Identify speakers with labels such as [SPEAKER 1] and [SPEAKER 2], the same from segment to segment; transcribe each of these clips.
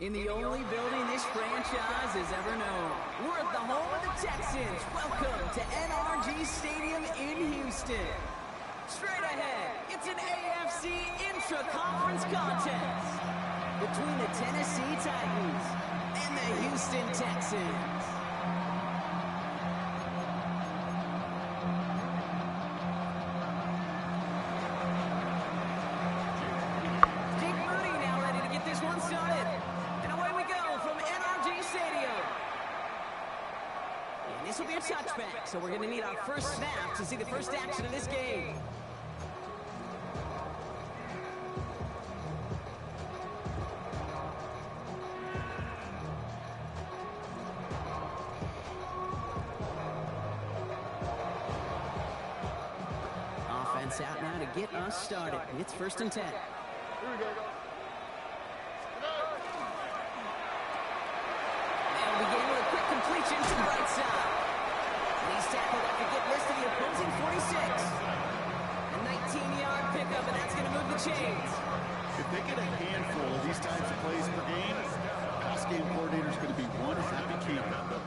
[SPEAKER 1] In the only building this franchise has ever known. We're at the home of the Texans. Welcome to NRG Stadium in Houston. Straight ahead, it's an AFC intra-conference contest between the Tennessee Titans and the Houston Texans. This will be a touchback, so we're going to need our first snap to see the first action of this game. Offense out now to get us started. It's 1st and 10.
[SPEAKER 2] Here we go.
[SPEAKER 1] They'll begin with a quick completion to the right side. He's tackled after getting this to the opposing 46. A 19-yard pickup, and that's going to move the chains.
[SPEAKER 2] If they get a handful of these types of plays per game, pass game coordinator is going to be one happy camper.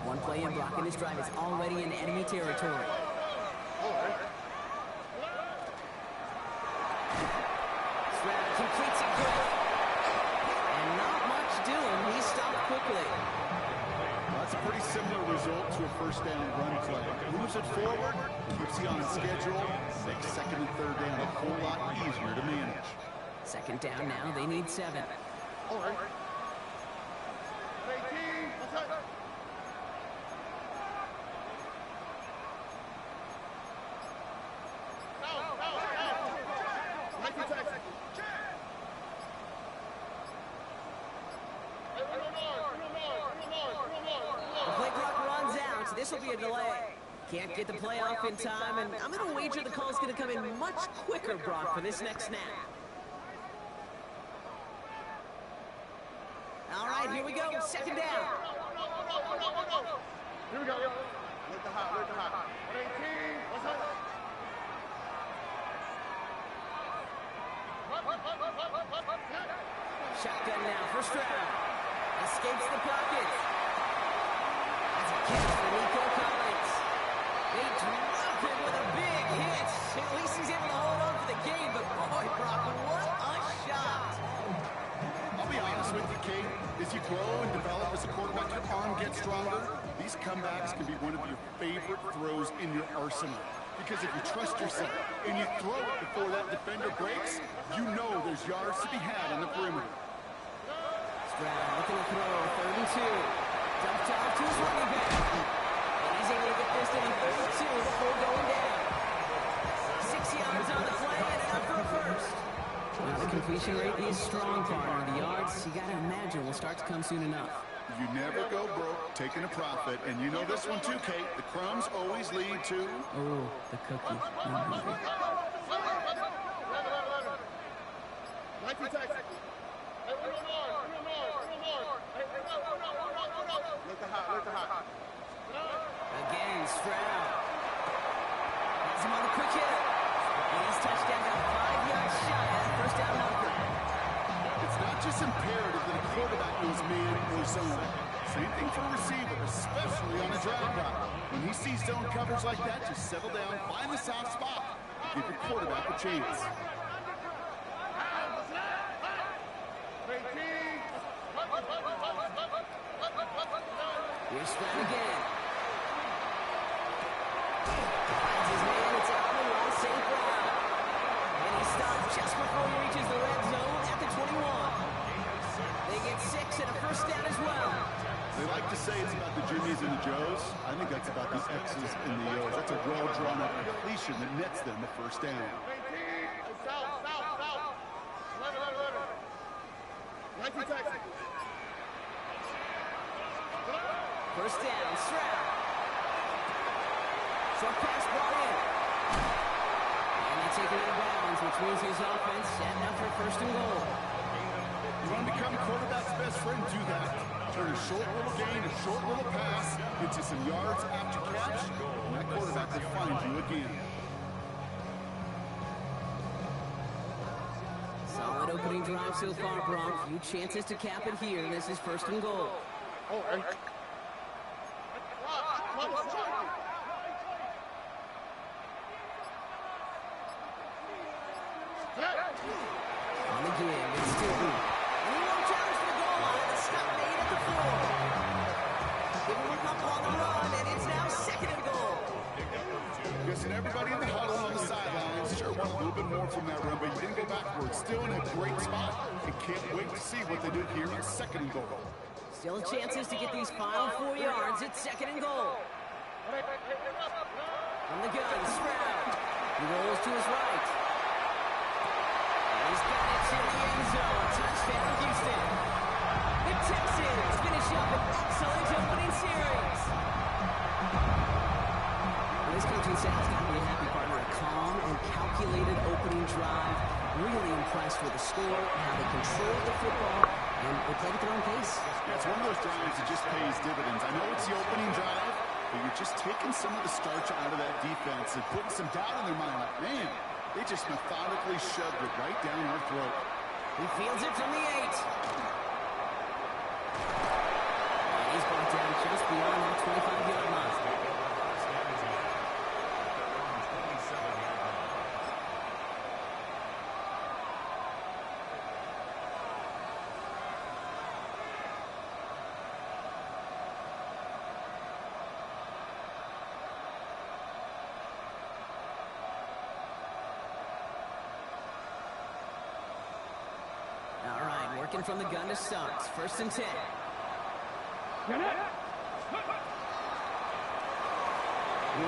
[SPEAKER 1] One play in blocking this drive is already in enemy territory. Stroud completes it quick. And not much doing. He stopped quickly.
[SPEAKER 2] That's a pretty similar result to a first down run play. Moves it forward, keeps you on schedule, makes 2nd and 3rd down a whole lot easier to manage.
[SPEAKER 1] 2nd down now, they need 7.
[SPEAKER 2] All right.
[SPEAKER 1] This will be a delay. Can't get the play off in time, and I'm going to wager the call's going to come in much quicker, Brock, for this next snap. All right, here we go. 2nd down.
[SPEAKER 2] Here we go. Let the hot. 118. What's up?
[SPEAKER 1] Shotgun now for Stroud. Escapes the pocket. That's a catch for Nico Collins. They drop him with a big hit. At least he's able to hold on for the game, but boy, Brock, what a shot.
[SPEAKER 2] I'll be honest with you, Kate. As you grow and develop as a quarterback, your arm gets stronger. These comebacks can be one of your favorite throws in your arsenal. Because if you trust yourself and you throw it before that defender breaks, you know there's yards to be had on the perimeter.
[SPEAKER 1] Stroud looking to throw, 3rd and 2. Dumps off to his running back. And he's able to get this to the 32 before going down. 6 yards on the play and enough for a first. Well, the completion rate is strong, partner. The yards, you got to imagine, will start to come soon enough.
[SPEAKER 2] You never go broke taking a profit. And you know this one too, Kate. The crumbs always lead to...
[SPEAKER 1] Oh, the cookie. Again, Stroud. Has him on the quick hit. And he's touchdown, got 5 yards shy at the 1st down marker.
[SPEAKER 2] It's not just imperative that a quarterback knows man or zone. Same thing for a receiver, especially on a drag route. When he sees zone coverage like that, just settle down, find the soft spot, give your quarterback a chance.
[SPEAKER 1] Here's Stroud again. Finds his man, it's Alvin Ross St. Brown. And he stopped just before he reaches the red zone at the 21. They get 6 and a 1st down as well.
[SPEAKER 2] They like to say it's about the Jimmies and the Joes. I think that's about the X's and the O's. That's a well-drawn-up completion that nets them the 1st down.
[SPEAKER 1] First down, Stroud. Short pass brought in. And they take it out of bounds, which means his offense setting up for 1st and goal.
[SPEAKER 2] You want to become a quarterback's best friend, do that. Turn a short little gain, a short little pass into some yards after catch, and that quarterback will find you again.
[SPEAKER 1] Solid opening drive so far, Brock. Few chances to cap it here. This is 1st and goal. On the give, it's Stewart. And he won't challenge for the goal line. The stop made at the 4. Give him a couple on the run, and it's now 2nd and goal.
[SPEAKER 2] Guessing everybody in the huddle on the sidelines sure want a little bit more from that run, but you didn't go backwards. Still in a great spot, and can't wait to see what they do here on 2nd and goal.
[SPEAKER 1] Still chances to get these final 4 yards. It's 2nd and goal. From the gun, Stroud. He rolls to his right. He's got it to the end zone. Touchdown, Houston. The Texans finish up an excellent opening series. Well, this coaching staff's got to be a happy partner. A calm and calculated opening drive. Really impressed with the score, how they controlled the football, and they played at their own pace.
[SPEAKER 2] Yeah, it's one of those drives that just pays dividends. I know it's the opening drive, but you're just taking some of the starch out of that defense and putting some doubt in their mind. Like, man, they just methodically shoved it right down our throat.
[SPEAKER 1] He fields it from the 8. And he's brought down just beyond that 25-yard line. All right, working from the gun to Suggs. 1st and 10. Ward,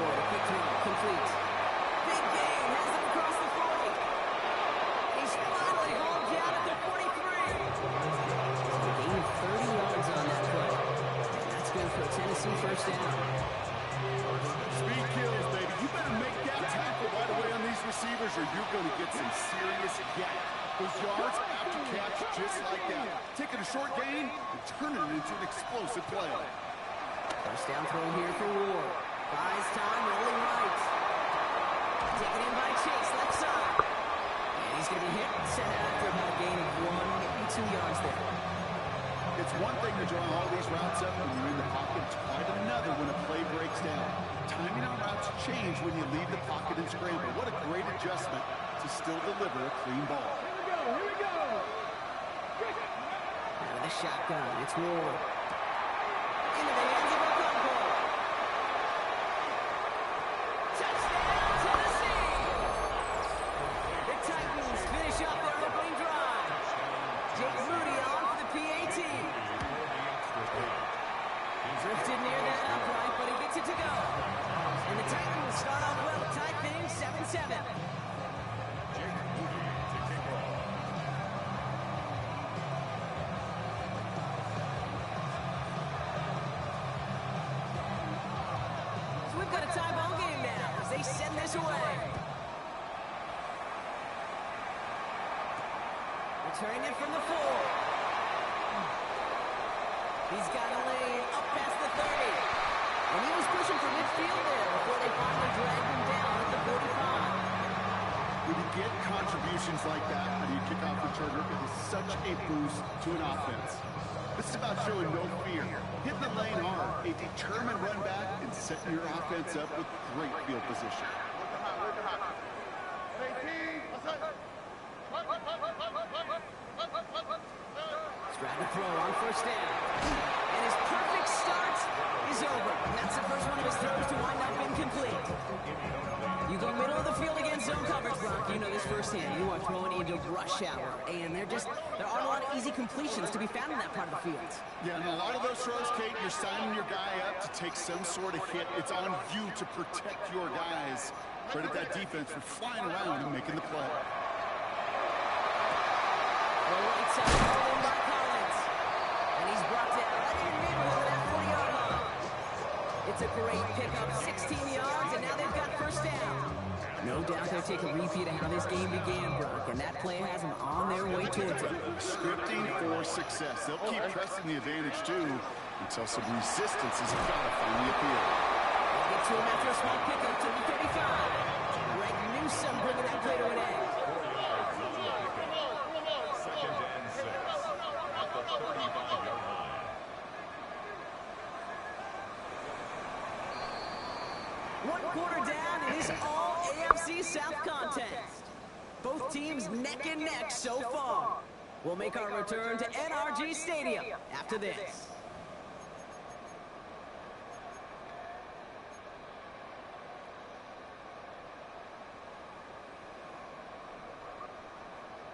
[SPEAKER 1] a quick throw, complete. Big gain, has him across the 40. He's finally hauled down at the 43. Gain of 30 yards on that play. And that's good for a Tennessee 1st down.
[SPEAKER 2] Speed kills, baby. You better make that tackle right away on these receivers or you're going to get some serious gap. Those yards after catch just like that. Taking a short gain and turning it into an explosive play.
[SPEAKER 1] 1st down throw here for Ward. Buys time, rolling right. Taken in by Chase, left side. And he's going to be hit and set after about a gain of 1, maybe 2 yards there.
[SPEAKER 2] It's one thing to draw all these routes up when you're in the pocket. It's quite another when a play breaks down. Timing on routes change when you leave the pocket and scramble. What a great adjustment to still deliver a clean ball.
[SPEAKER 3] Here we go.
[SPEAKER 1] Out of the shotgun, it's Ward. Into the hands of Ocampo. Touchdown, Tennessee! The Titans finish up their opening drive. Jake Moody on for the PAT. Drifted near that upright, but he gets it to go. And the Titans start off well, tie things 7-7. We've got a tie ball game now as they send this away. Returning it from the 4. He's got a lane up past the 30. And he was pushing for midfield there before they finally dragged him down at the 45.
[SPEAKER 2] When you get contributions like that, when you kick off returner, it is such a boost to an offense. This is about showing no fear, hitting the lane hard, a determined run back, and setting your offense up with great field position.
[SPEAKER 1] Stroud to throw on 1st down. And his perfect start is over. And that's the first one of his throws to wind up incomplete. You go middle of the field against zone coverage, Brock. You know this firsthand. You are throwing into rush hour. And there aren't a lot of easy completions to be found in that part of the field.
[SPEAKER 2] Yeah, and a lot of those throws, Kate, you're signing your guy up to take some sort of hit. It's on you to protect your guys. Credit that defense for flying around and making the play.
[SPEAKER 1] The right side holding by Collins. And he's brought down right in the neighborhood of that 40-yard line. It's a great pickup, 16 yards, and now they've got 1st down. No doubt they'll take a repeat of how this game began, Brock, and that play has them on their way towards it.
[SPEAKER 2] Scripting for success. They'll keep pressing the advantage, too, until some resistance has got to finally appear.
[SPEAKER 1] They'll get to him after a small pickup to the 35. Greg Newsome bringing that play to an end. Both teams neck and neck so far. We'll make our return to NRG Stadium after this.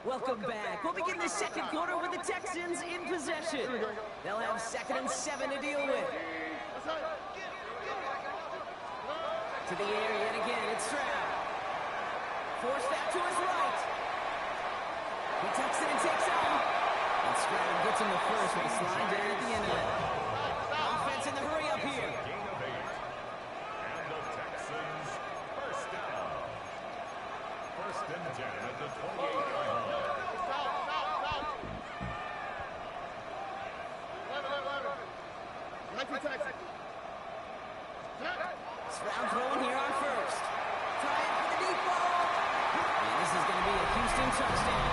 [SPEAKER 1] Welcome back. We'll begin the second quarter with the Texans in possession. They'll have 2nd and 7 to deal with. To the air yet again, it's Stroud. Forced out to his right. He tucks it and takes off. And Stroud gets him the first with a slide down at the end of it. Offense in the hurry up here.
[SPEAKER 3] And the Texans first down. 1st and 10 at the 28-yard line.
[SPEAKER 1] Stroud throwing here on first. Trying for the deep ball. And this is going to be a Houston touchdown.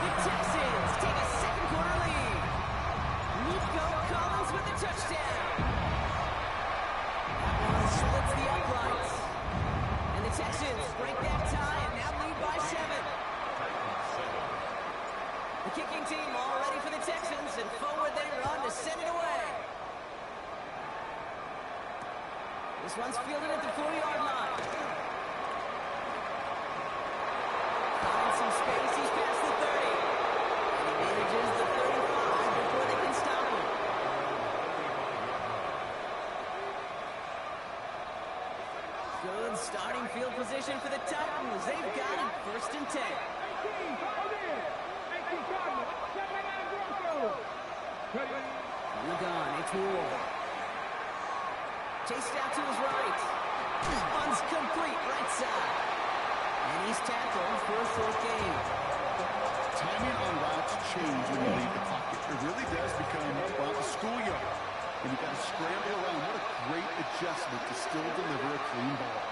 [SPEAKER 1] The Texans take a second quarter lead. Nico Collins with the touchdown. That one splits the uprights. And the Texans break that tie and now lead by 7. The kicking team all ready for the Texans, and forward they run to send it away. This one's fielded at the 4-yard line. Finding some space, he's past the 30. And he manages the 35 before they can stop him. Good starting field position for the Titans. They've got it, 1st and 10. On the gun, it's Ward. Chased out to his right. One's complete, right side. And he's tackled for a 4th gain.
[SPEAKER 2] Timing on routes change when you leave the pocket. It really does become, well, a schoolyard. And you've got to scramble around. What a great adjustment to still deliver a clean ball.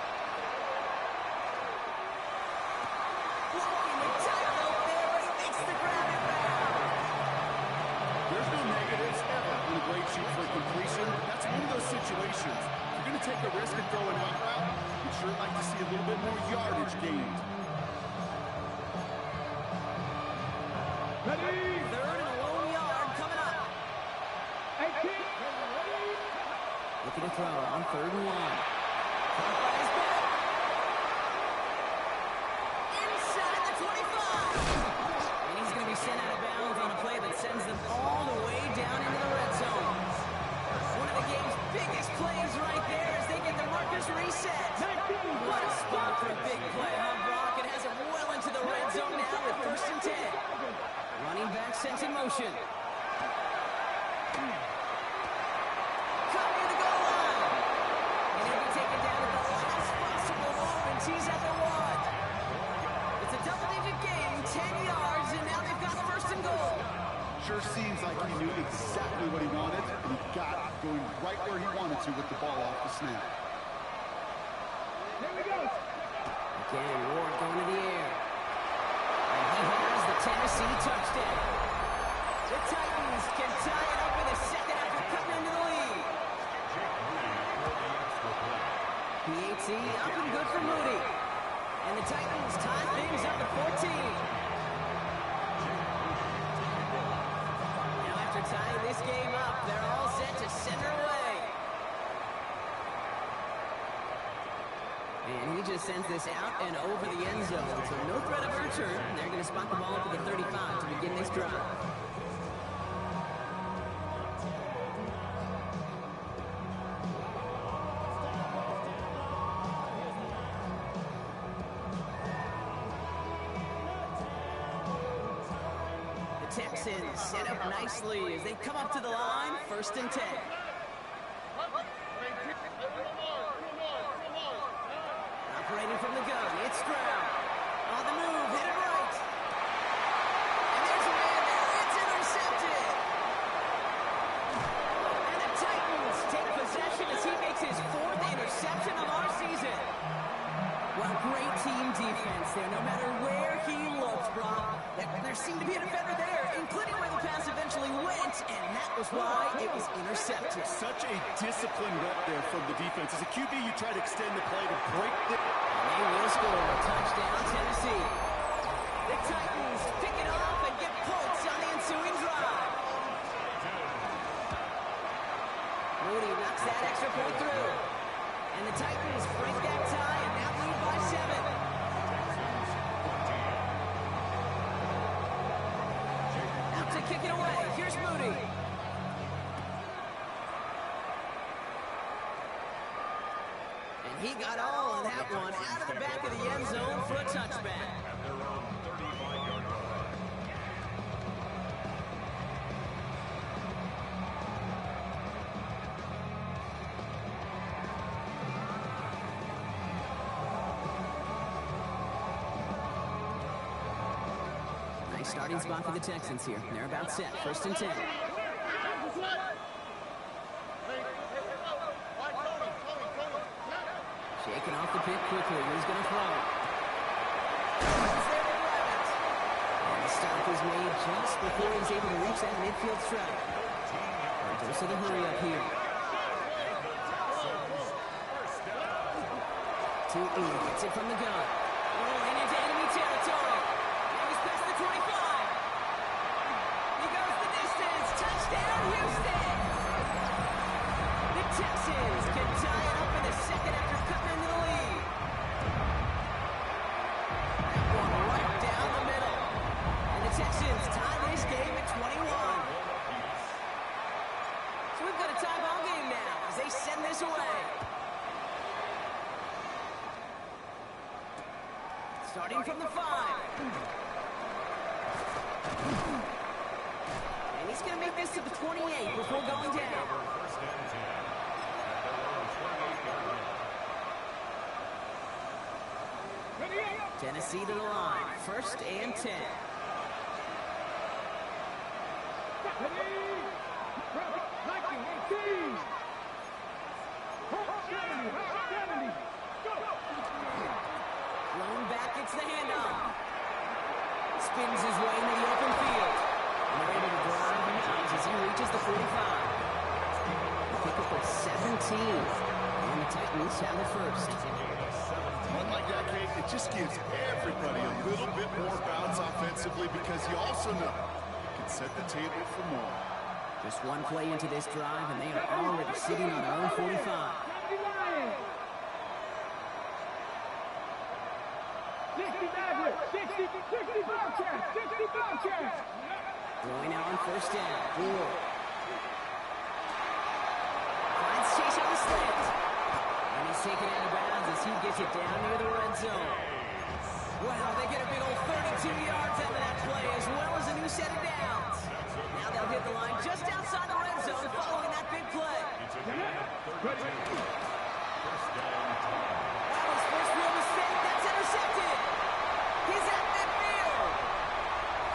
[SPEAKER 1] Blocking the tackle there, but he makes the grab and bound.
[SPEAKER 2] There's no negatives ever on a great shoot for completion. That's one of those situations. If you're going to take a risk and throw an out route, you'd sure like to see a little bit more yardage gained.
[SPEAKER 1] 3rd and a lone yard coming up. Looking to throw on 3rd and 1. Caught by his back. Inside the 25. And he's going to be sent out of bounds on a play that sends them all the way down into the red zone. One of the game's biggest plays right there as they get the markers reset. What a spot for a big play, huh, Brock? It has it well into the red zone now with 1st and 10. Running back sent in motion. Caught near the goal line. And he'll be taken down at the last possible moment. He's at the 1. It's a double-digit game, 10 yards, and now they've got 1st and goal.
[SPEAKER 2] Sure seems like he knew exactly what he wanted, and he got it going right where he wanted to with the ball off the snap.
[SPEAKER 1] Again, Ward going to the air. And he has the Tennessee touchdown. The Titans can tie it up in the second after cutting into the lead. PAT up and good for Moody. And the Titans tie things up to 14. Now after tying this game up, they're all set to send her away. And he just sends this out and over the end zone. So no threat of a return. They're going to spot the ball up at the 35 to begin this drive. The Texans set up nicely as they come up to the line, 1st and 10. Operating from the gun, it's Stroud. On the move, hit it right. And there's a man there, it's intercepted. And the Titans take possession as he makes his 4th interception of our season. Well, great team defense there, no matter where he looks, Brock. There seemed to be a defender there, including where the pass eventually went, and that was why it was intercepted.
[SPEAKER 2] Such a disciplined rep there from the defense. As a QB, you try to extend the play to break the...
[SPEAKER 1] And they will score. Touchdown, Tennessee. kick it away. Here's Moody. And he got all of that one out of the back of the end zone for a touchback.
[SPEAKER 3] At their own 35-yard line.
[SPEAKER 1] Nice starting spot for the Texans here. They're about set. 1st and 10. Shaking off the pick quickly. Who's going to throw? And the stop is made just before he's able to reach that midfield strike. Dose of the hurry up here. Tootin gets it from the gun. Rolling into enemy territory. Now he's past the 25. He goes the distance. Touchdown, Houston! The Texans can tie it up in the second after cutting into the lead. That one right down the middle. And the Texans tie this game at 21. So we've got a tie ball game now as they send this away. Starting from the 5. And he's going to make this to the 28 before going down.
[SPEAKER 3] First and 10. At their own 28-yard line.
[SPEAKER 1] Tennessee to the line. 1st and 10. Blown back, it's the handoff. Spins his way into the open field. And they're able to drive him out as he reaches the 45. Pick up with 17. And the Titans have the first.
[SPEAKER 2] One like that, Kate, it just gives everybody a little bit more bounce offensively because you also know you can set the table for more.
[SPEAKER 1] Just one play into this drive, and they are already sitting on their own 45. Going out on 1st down. Ward. Finds Chase on the slant. And he's taken out of bounds as he gets it down near the red zone. Wow, they get a big old 32 yards out of that play, as well as a new set of downs. Now they'll hit the line just outside the red zone following that big play.
[SPEAKER 3] First down,
[SPEAKER 1] That was first real mistake. That's intercepted. He's at midfield.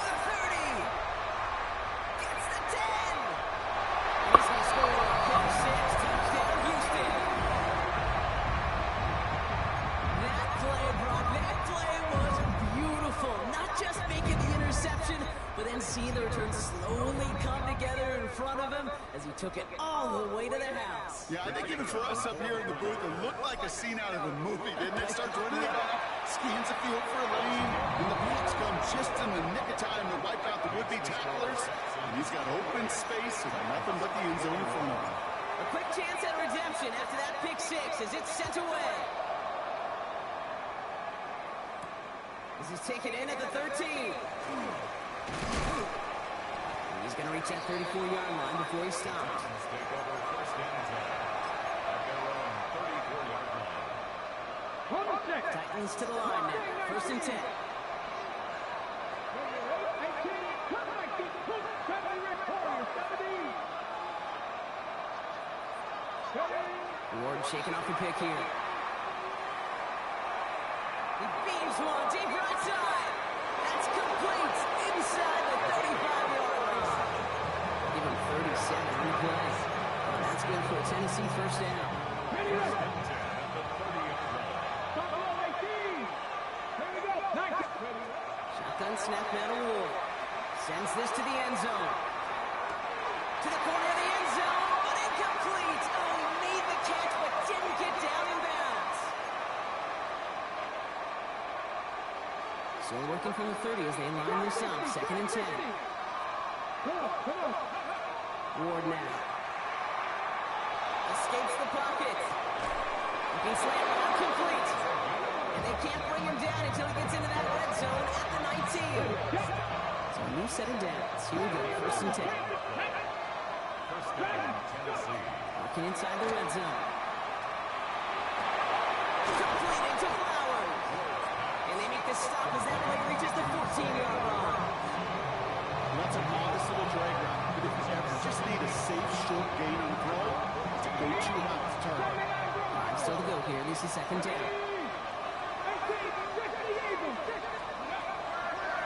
[SPEAKER 1] The 30. Gets the 10. And he's going to score a pick 6. Touchdown, Houston. That play, Brock, that play was beautiful. Not just making the interception, but then seeing the return slowly come together in front of him as he took it all the way to the house.
[SPEAKER 2] Yeah, I think even for us up here in the booth, it looked like a scene out of a movie, didn't it? Starts running it back, scans the field for a lane, and the blocks come just in the nick of time to wipe out the would-be tacklers. And he's got open space and nothing but the end zone in front of him.
[SPEAKER 1] A quick chance at redemption after that pick 6 as it's sent away. This is taken in at the 13. And he's going to reach that 34-yard line before he stops.
[SPEAKER 3] take over 1st and 10. At their own 34-yard line.
[SPEAKER 1] Titans to the line now. 1st and 10. Ward shaking off the pick here. He beams one deep right side. That's complete inside the 35-yard line. Give him 37 on the play. And that's good for a Tennessee 1st down.
[SPEAKER 3] First and 10 at the 30-yard line.
[SPEAKER 1] Shotgun snap now to Ward. Sends this to the end zone. To the corner of the end zone, but incomplete. Oh, he made the catch, but didn't get down in bounds. So working from the 30 as they line this up. 2nd and 10. Ward now. Escapes the pocket. Looking slant, not complete. And they can't bring him down until he gets into that red zone at the 19. So a new set of downs. Here we go, 1st and 10.
[SPEAKER 3] First down, Tennessee.
[SPEAKER 1] Working inside the red zone. Completed to Flowers. And they make the stop as that play reaches the 14-yard line.
[SPEAKER 2] That's a modest little drag route. But if you ever just need a safe, short gain on the throw, it's a go-to route to target.
[SPEAKER 1] All right, still to go here. This is 2nd down.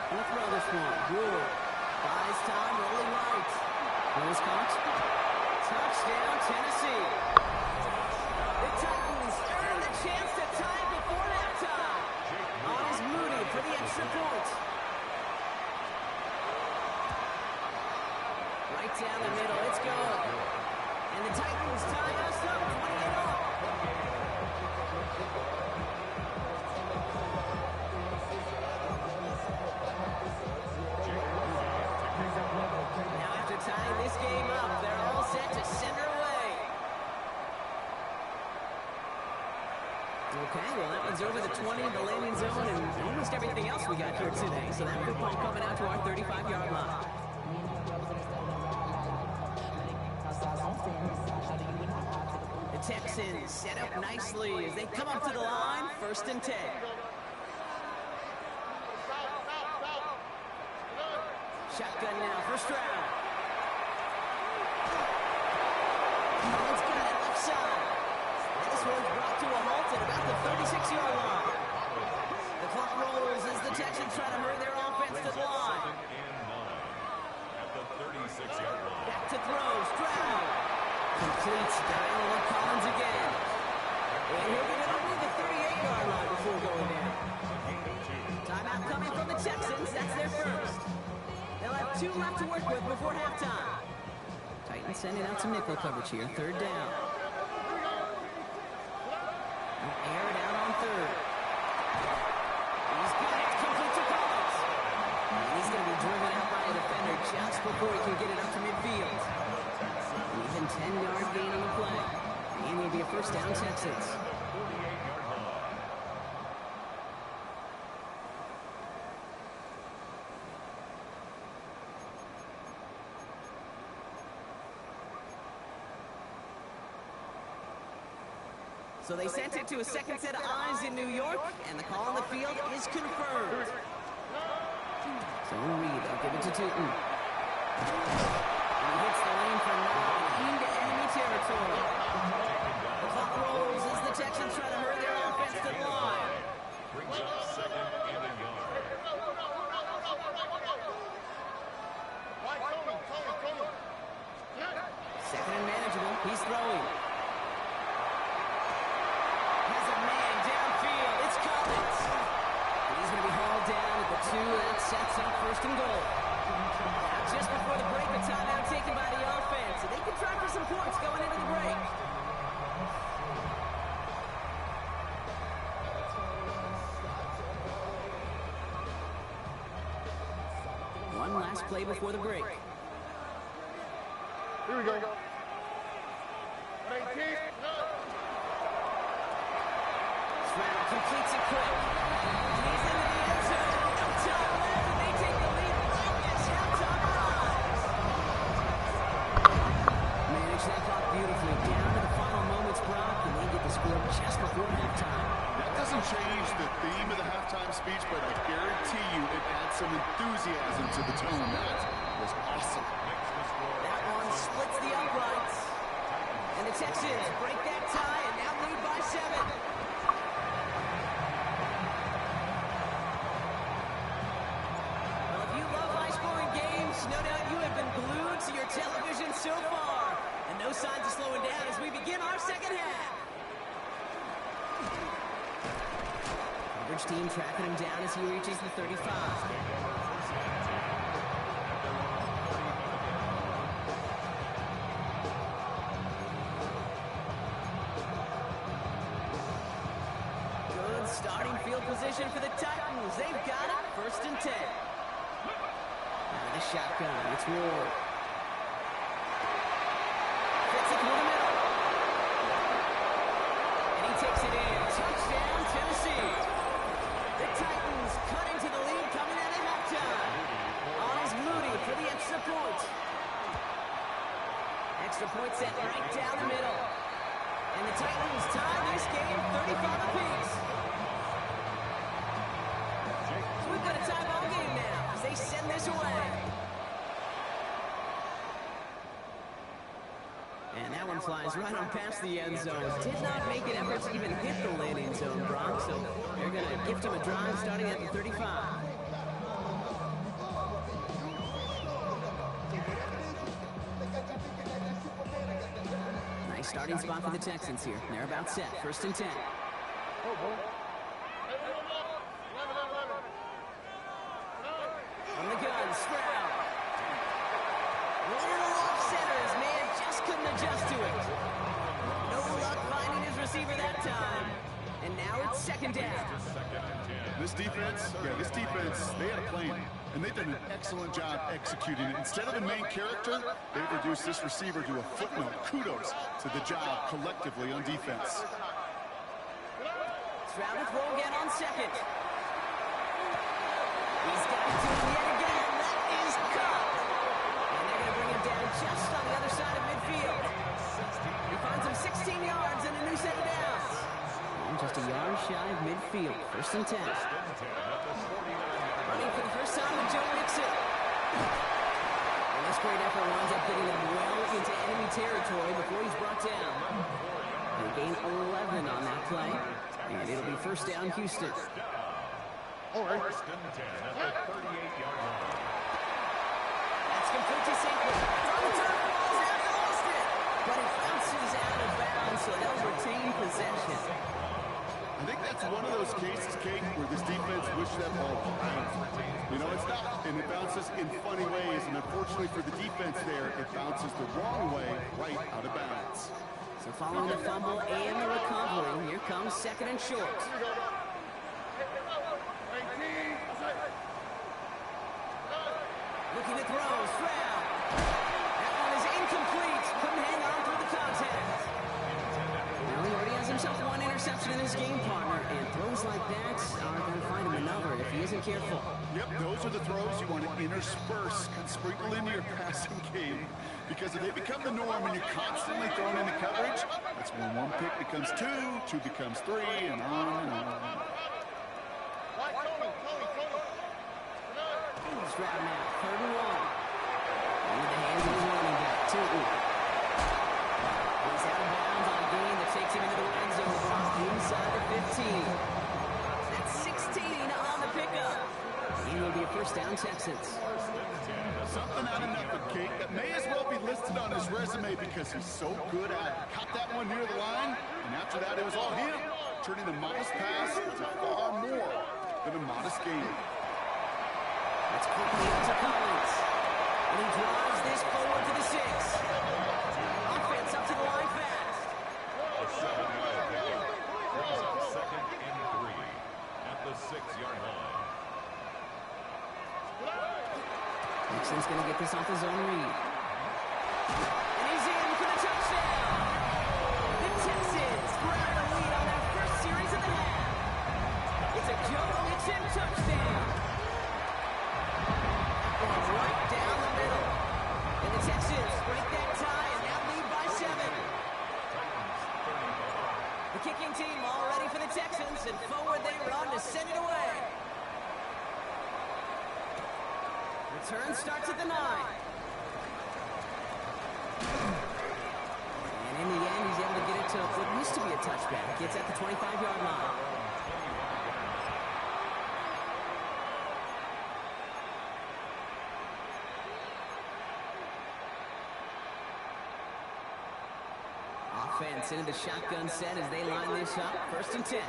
[SPEAKER 1] We'll throw this one. Good. Buys time, rolling right. Those caught. Touchdown, Tennessee. The Titans earn the chance to tie it before halftime. On is Moody for the extra point. Right down the middle, it's good. And the Titans tie us up 28 all. Now after tying this game up, they're all set to send her away. Okay, well that one's over the 20 of the landing zone and almost everything else we got here today. So that football coming out to our 35-yard line. The Texans set up nicely as they come up to the line, 1st and 10. Shotgun now for Stroud. He's got it left side. This one's brought to a halt at about the 36-yard line. The clock rolls as the Texans try to hurry their offense to the line.
[SPEAKER 3] At the 36-yard line.
[SPEAKER 1] Back to throw, Stroud. Completes Daniel Collins again. And he'll get it over the 38-yard line before going down. Timeout coming from the Texans. That's their first. They'll have 2 left to work with before halftime. Titans sending out some nickel coverage here. 3rd down. Air it out on 3rd. He's got it. Complete to Collins. And he's going to be driven out by a defender just before he can get it up to midfield. Even 10-yard gain on the play. And it'll be a 1st down, Texans. So they sent it to a second set of eyes in New York, and the call on the field is confirmed. So Reed, they'll give it to Tootin. He hits the lane for 9 into enemy territory. The clock rolls as the Texans try to hurry their offense to the line.
[SPEAKER 3] Brings up 2nd and a yard.
[SPEAKER 1] Second and manageable. He's throwing. Has a man downfield. It's Collins. He's going to be hauled down at the 2. That sets up 1st and goal. Now just before the break, a timeout taken by the offense. So they can try for some points going into the break. One last play before the break.
[SPEAKER 2] Here we go.
[SPEAKER 1] Stroud completes it quick. He's into the end zone. No time left, and they take the lead right as halftime arrives. Manage that clock beautifully. Down to the final moments, Brock, and they get the score just before halftime.
[SPEAKER 2] That doesn't change the theme of the halftime speech, but I guarantee you it adds some enthusiasm to the tone. That was awesome.
[SPEAKER 1] That one splits the uprights. And the Texans break that tie and now lead by 7. Well, if you love high-scoring games, no doubt you have been glued to your television so far. And no signs of slowing down as we begin our second half. Coverage team tracking him down as he reaches the 35. Starting field position for the Titans. They've got it. 1st and 10. Now the shotgun. It's Ward. Fits it through the middle. And he takes it in. Touchdown, Tennessee. The Titans cut into the lead coming out of halftime. On is Moody for the extra flies right on past the end zone. Did not make an effort to even hit the landing zone, Brock, so they're going to gift him a drive starting at the 35. Nice starting spot for the Texans here. They're about set. 1st and 10. On the gun, Stroud. Little off centers, man, just couldn't adjust to it. No luck finding his receiver that time. And now it's 2nd down.
[SPEAKER 2] This defense, they had a plan. And they've done an excellent job executing it. Instead of the main character, they've reduced this receiver to a footnote. Kudos to the job collectively on defense.
[SPEAKER 1] Stroud to throw again on 2nd. He's got it to him yet again. That is caught. And they're going to bring him down just on the other side of midfield. He finds him 16 yards and a new set of downs. And just a yard shy of midfield. 1st and 10. Running for the first time with Joe Mixon. And this great effort winds up getting him well into enemy territory before he's brought down. They gain 11 on that play. And it'll be 1st down, Houston.
[SPEAKER 3] 1st and 10 at the 38-yard line.
[SPEAKER 1] That's complete to Saquon. On the turn, falls out, he lost it. But it bounces out of bounds, so they'll retain possession.
[SPEAKER 2] I think that's one of those cases, Kate, where this defense wished that ball bounced. You know, it's not, and it bounces in funny ways, and unfortunately for the defense there, it bounces the wrong way right out of bounds.
[SPEAKER 1] So following the fumble and the recovery, here comes 2nd and short. Looking to throw, Stroud. That one is incomplete. Couldn't hang on through the contact. Well, he already has himself one interception in his game, partner, and throws like that are going to find him another if he isn't careful.
[SPEAKER 2] Yep, those are the throws you want to intersperse and sprinkle into your passing game, because if they become the norm and you're constantly thrown into coverage, that's when one pick becomes two becomes three, and on and on.
[SPEAKER 1] Stroud now, 3rd and 1. Into the hands of his running back, Tootin. He's out of bounds on a gain that takes him into the red zone, Brock, inside the 15. That's 16 on the pickup. And it'll be a 1st down, Texans.
[SPEAKER 2] Something out of nothing, Kate, that may as well be listed on his resume because he's so good at it. Caught that one near the line, and after that it was all him, turning a modest pass into far more than a modest gain.
[SPEAKER 1] It's quickly up to Collins. And he drives this forward to the 6. Offense up to the line fast.
[SPEAKER 3] A 7-yard pickup. Brings up 2nd and 3 at the 6-yard line.
[SPEAKER 1] Nixon's going to get this off his own read. And he's in for the touchdown. The Texans grab the lead on their first series of the half. It's a Joe Mixon touchdown. Right down the middle. And the Texans break that tie and now lead by 7. The kicking team all ready for the Texans, and forward they run to send it away. Return starts at the 9. And in the end, he's able to get it to what used to be a touchback. It's at the 25-yard line. Offense into the shotgun set as they line this up. 1st and 10.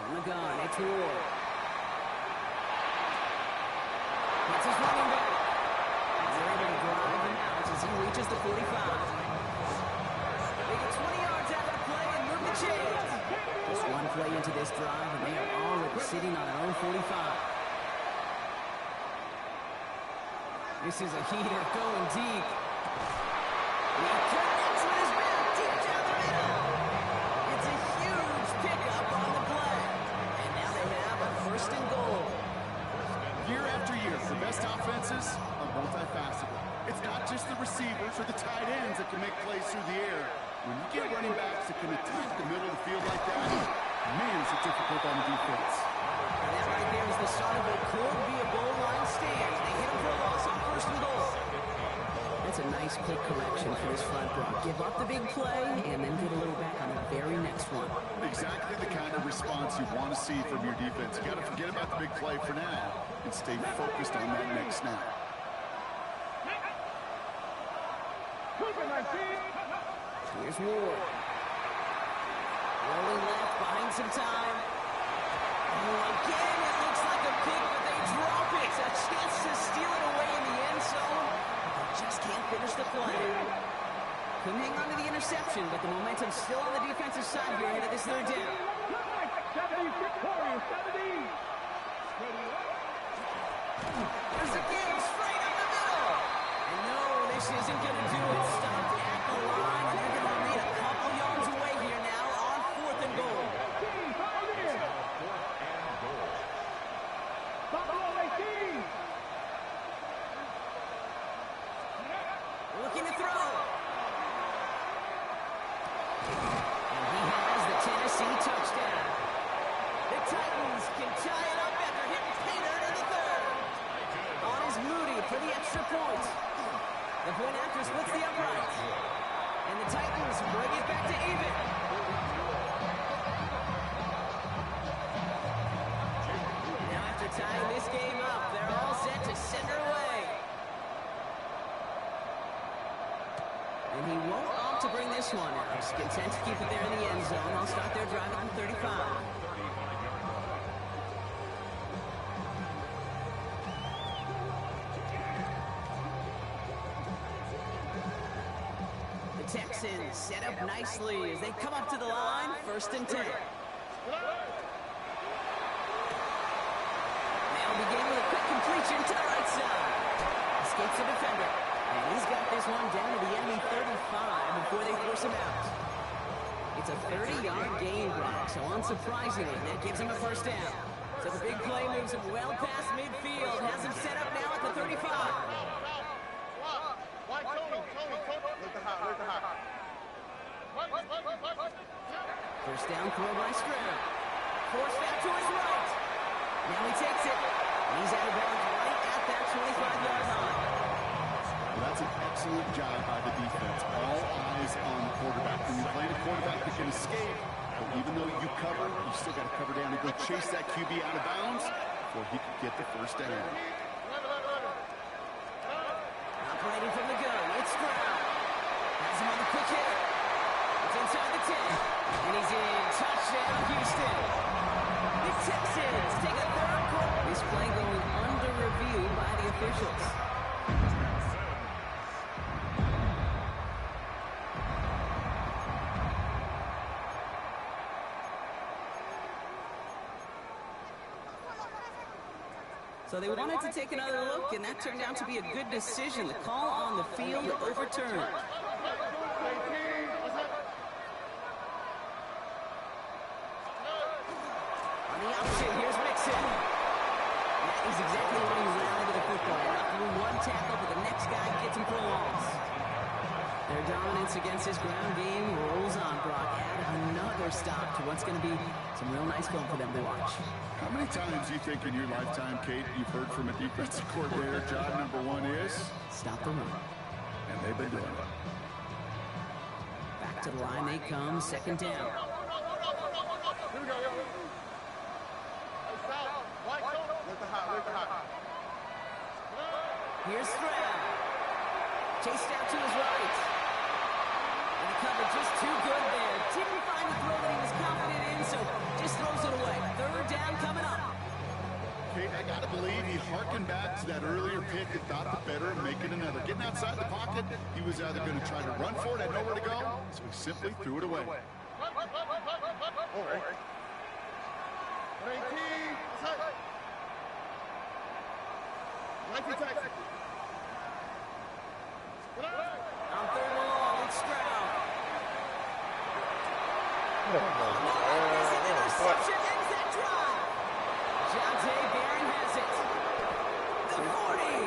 [SPEAKER 1] On the gun, it's Ward. That's his running back. They're able to drive him out as he reaches the 45. They get 20 yards out of the play and move the chains. Just one play into this drive, and they are already sitting on their own 45. This is a heater going deep. He connects with his back deep down the middle. It's a huge pickup on the play. And now they have a 1st and goal.
[SPEAKER 2] Year after year, the best offenses are multifaceted. It's not just the receivers or the tight ends that can make plays through the air. When you get running backs that can attack the middle of the field like that, man, is it difficult on the defense.
[SPEAKER 1] And that right there is the start of what could be a goal line stand. They hit him for a loss on first and goal. That's a nice quick correction for this front row. Give up the big play and then get a little back on the very next one.
[SPEAKER 2] Exactly the kind of response you want to see from your defense. You got to forget about the big play for now and stay focused on that next snap.
[SPEAKER 1] Here's Ward. Rolling left, behind some time. Oh, again, it looks like a pick, but they drop it. A chance to steal it away in the end zone. They just can't finish the play. Couldn't hang on to the interception, but the momentum's still on the defensive side here ahead of this third down. There's a game straight up the middle. And no, this isn't going to do it. Stopped at the line, and they're going to remain a couple yards away here now on fourth and goal. Looking to throw. And he has the Tennessee touchdown. The Titans can tie it up after hitting Painter in the third. On is Moody for the extra point. The point after splits the upright. And the Titans bring it back to even. Now after tying this game up, they're all set to send her away. And he won't opt to bring this one out. He's content to keep it there in the end zone. They'll start their drive at the 35. The Texans set up nicely as they come up to the line, 1st and 10. They'll begin with a quick completion to the right side. Escapes the defender. And he's got this one down to the enemy 35 before they force him out. It's a 30-yard gain, Brock, so unsurprisingly, that gives him a first down. So the big play moves him well past midfield, has him set up now at the 35. First down throw by Stroud. Forced out to his right. Now he takes it. He's out of bounds right at that 25-yard line.
[SPEAKER 2] That's an excellent job by the defense. All eyes on the quarterback. When you play the quarterback that can escape, but even though you cover, you still got to cover down and go chase that QB out of bounds before he can get the first down.
[SPEAKER 1] Operating from the gun, it's Stroud. Has him on the quick hit. It's inside the 10. And he's in. Touchdown, Houston. The Texans take a third quarter. This play going under review by the officials. So they wanted to take another look, and that turned out to be a good decision. The call on the field overturned. On the option, here's Mixon. That is exactly what he ran into the football. Not through one tackle, but the next guy gets him for a loss. Their dominance against his ground game rolls on. Brock add another stop to what's going to be some real nice film for them to watch.
[SPEAKER 2] How many times do you think in your lifetime, Kate, you've heard from a defensive coordinator, job number one is?
[SPEAKER 1] Stop the run.
[SPEAKER 2] And they've been doing it.
[SPEAKER 1] Back to the line they come, 2nd down. Here's Stroud. Chased out to his right. And the cover just too good there. Didn't find the throw that he was confident in, so just throws it away. 3rd down coming up.
[SPEAKER 2] Kate, I got to believe he harkened back to that earlier pick and thought the better of making another. Getting outside the pocket, he was either going to try to run for it, had nowhere to go, so he simply threw it away.
[SPEAKER 1] On 3rd and long, it's Stroud. This interception ends that drive. Jonte Barron has it. The 40.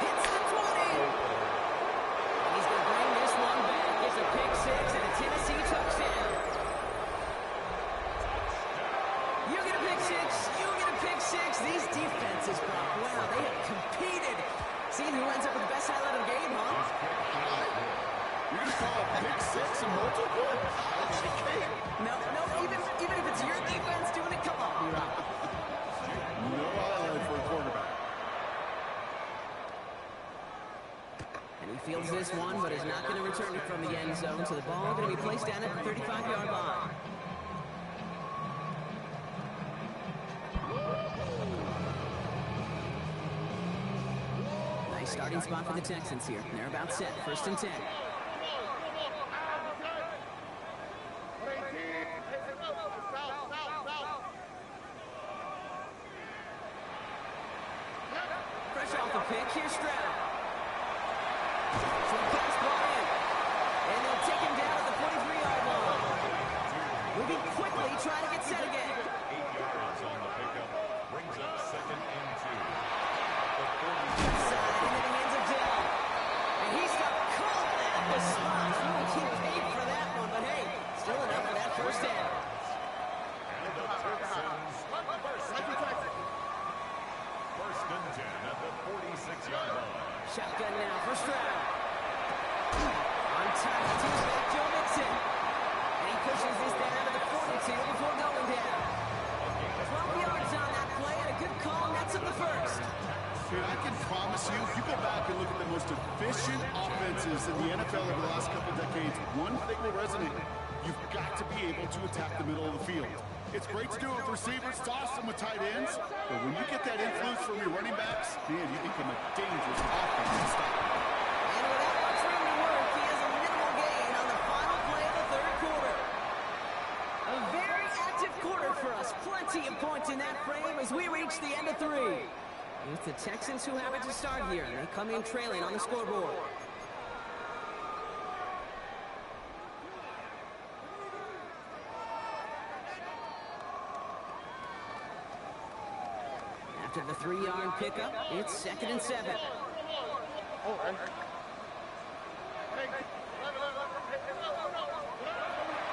[SPEAKER 1] Hits the 20. And he's going to bring this one back. It's a pick six and a Tennessee touchdown. You get a pick six,
[SPEAKER 2] pick six and multiple? Okay.
[SPEAKER 1] No, even if it's your defense doing it, come on, B-Rob.
[SPEAKER 2] No highlight for a quarterback.
[SPEAKER 1] And he fields this one, but is not going to return it from the end zone, so the ball going to be placed down at the 35-yard line. Nice starting spot for the Texans here. They're about set, 1st and 10. Fresh off the pick, here's Stroud. Some pass ball in. And they'll take him down at the 43-yard line. Moving quickly, trying to get set again.
[SPEAKER 3] 8 yards on the pickup. Brings up 2nd and 2.
[SPEAKER 1] Side into the hands of Dell. And he's got caught at the slot. He will keep paid for that one, but hey, still enough for that first down.
[SPEAKER 3] And the Texans, first and 10 at the 46-yard line.
[SPEAKER 1] Shotgun now for Stroud. On top of back Joe Mixon. And he pushes this down to the 42 before going down. 12 yards on that play and a good call. Nets up the first.
[SPEAKER 2] Dude, I can promise you, if you go back and look at the most efficient offenses in the NFL over the last couple decades, one thing will resonate. You've got to be able to attack the middle of the field. It's great to do it with receivers, toss them with tight ends, but when you get that influence from your running backs, man, you become a dangerous offense to stop.
[SPEAKER 1] And without much room to work, he has a minimal gain on the final play of the third quarter. A very active quarter for us. Plenty of points in that frame as we reach the end of 3. It's the Texans who have it to start here, and they come in trailing on the scoreboard. After the 3-yard pickup, it's 2nd and 7.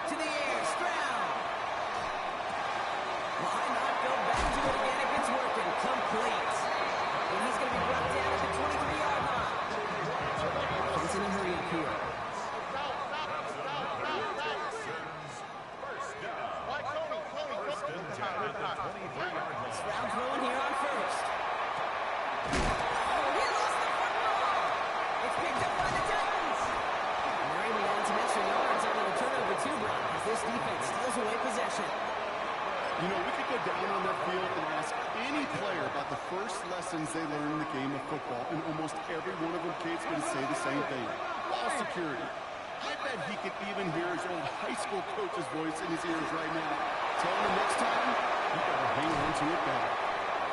[SPEAKER 1] To the air, Stroud. Why not go back to it again if it's working? Complete. And he's going to be brought down at the 23-yard line. He's in a hurry up here.
[SPEAKER 3] First and 10 at the 23-yard line.
[SPEAKER 1] Stroud throwing here on first. Oh, he lost the football. It's picked up by the Titans. And they're able to add some extra yards on the turnover too, Brock, as this defense steals away possession.
[SPEAKER 2] You know, we could go down on that field and ask any player about the first lessons they learned in the game of football, and almost every one of them kids going to say the same thing. Ball security. I bet he could even hear his old high school coach's voice in his ears right now. Tell him the next time, you better hang on to it better.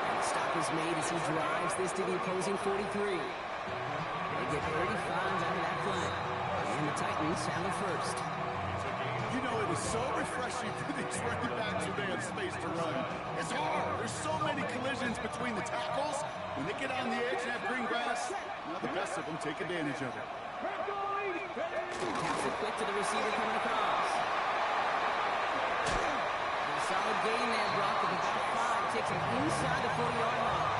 [SPEAKER 1] And the stop is made as he drives this to the opposing 43. They get 35 out of that play. And the Titans have the first.
[SPEAKER 2] You know, it is so refreshing for these running backs when they have space to run. It's hard. There's so many collisions between the tackles. When they get on the edge and have green grass, now the best of them take advantage of it.
[SPEAKER 1] Pass it quick to the receiver coming across. And a solid gain there, Brock, of about 5. Takes him inside the 40-yard line.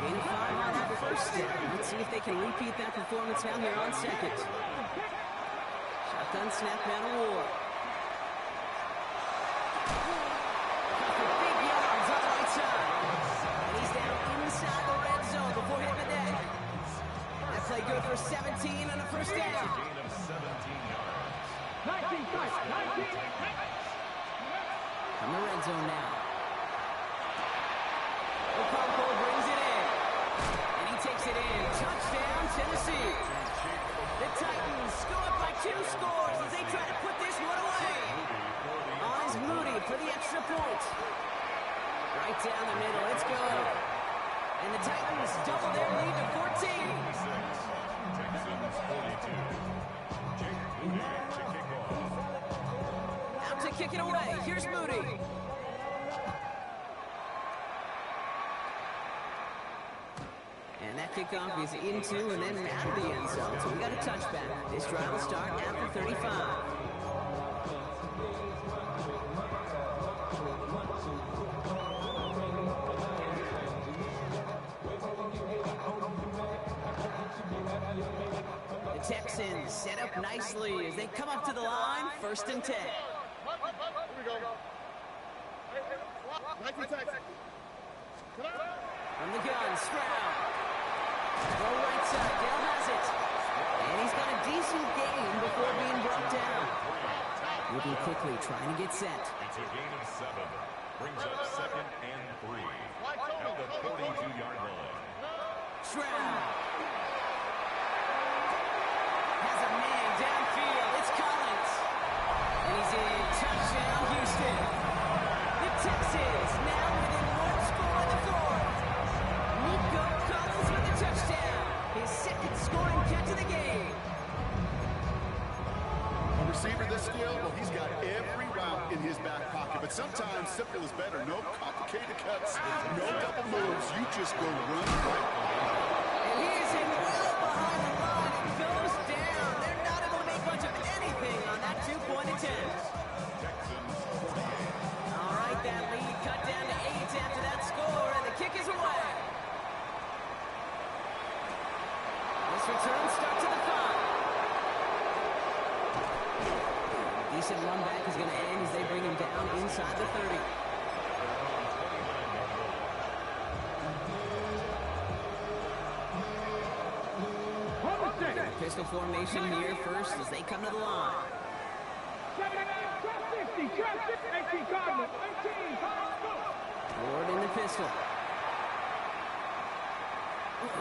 [SPEAKER 1] Gain of 5 on that first down. Let's see if they can repeat that performance now here on second. Shotgun snap down to Ward. Big yards on the right side. And he's down inside the red zone before hitting the deck. That play good for 17 on the first down.
[SPEAKER 3] Gain of 17 yards.
[SPEAKER 1] From the red zone now. Okonkwo brings it in. And he takes it in. Touchdown, Tennessee. The Titans go up by 2 scores as they try to put this one away. On is Moody for the extra point. Right down the middle. It's good. And the Titans double their lead to 14.
[SPEAKER 3] Texans 42. Jake Moody to kick off.
[SPEAKER 1] Out to kick it away. Here's Moody. And that kickoff is into and then out of the end zone. So we got a touchback. This drive will start after 35. Texans set up nicely as they come up to the line, 1st and 10.
[SPEAKER 4] Here we go.
[SPEAKER 1] From the gun, Stroud. Throw right side, Dale has it. And he's got a decent gain before being brought down. Moving quickly, trying to get set.
[SPEAKER 3] It's a gain of 7. Brings up 2nd and 3 at the 42-yard line.
[SPEAKER 1] Stroud has a man downfield. It's Collins. And he's in. Touchdown, Houston. The Texans now within 1 score in the 4th. Nico Collins with a touchdown. His 2nd scoring catch of the game.
[SPEAKER 2] A receiver this skilled, well, he's got every route in his back pocket. But sometimes simple is better. No complicated cuts, no double moves. You just go run right.
[SPEAKER 1] And he is in well behind the line and goes down. They're not able to make much of anything on that 2-point attempt. All right, that lead cut down to 8 after that score, and the kick is away. This return starts at the 5. Decent run back is going to end as they bring him down inside the 30. Pistol formation here first as they come to the line. Ward in the pistol.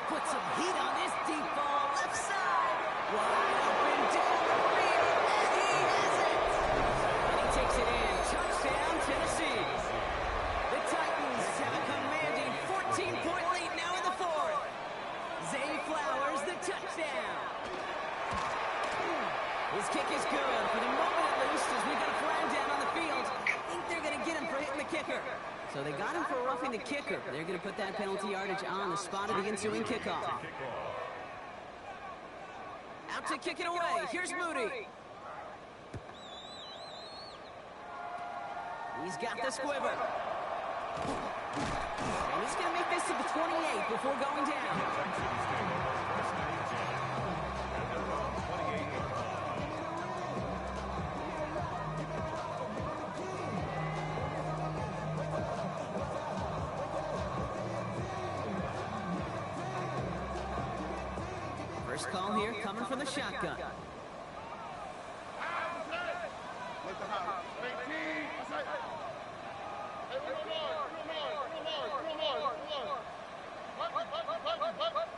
[SPEAKER 1] Put some heat on this deep ball. Left side. Wide open down the field. And he has it. And he takes it in. Touchdown, Tennessee. The Titans have a commanding 14-point lead now in the 4th. Zay Flowers, the touchdown. His kick is good for the moment at least as we got a flag down on the field. I think they're going to get him for hitting the kicker. So they got him for roughing the kicker. They're going to put that penalty yardage on the spot of the ensuing kickoff. Out to kick it away. Here's Moody. He's got the squiver. And he's going to make this to the 28 before going down. First call here coming from the shotgun.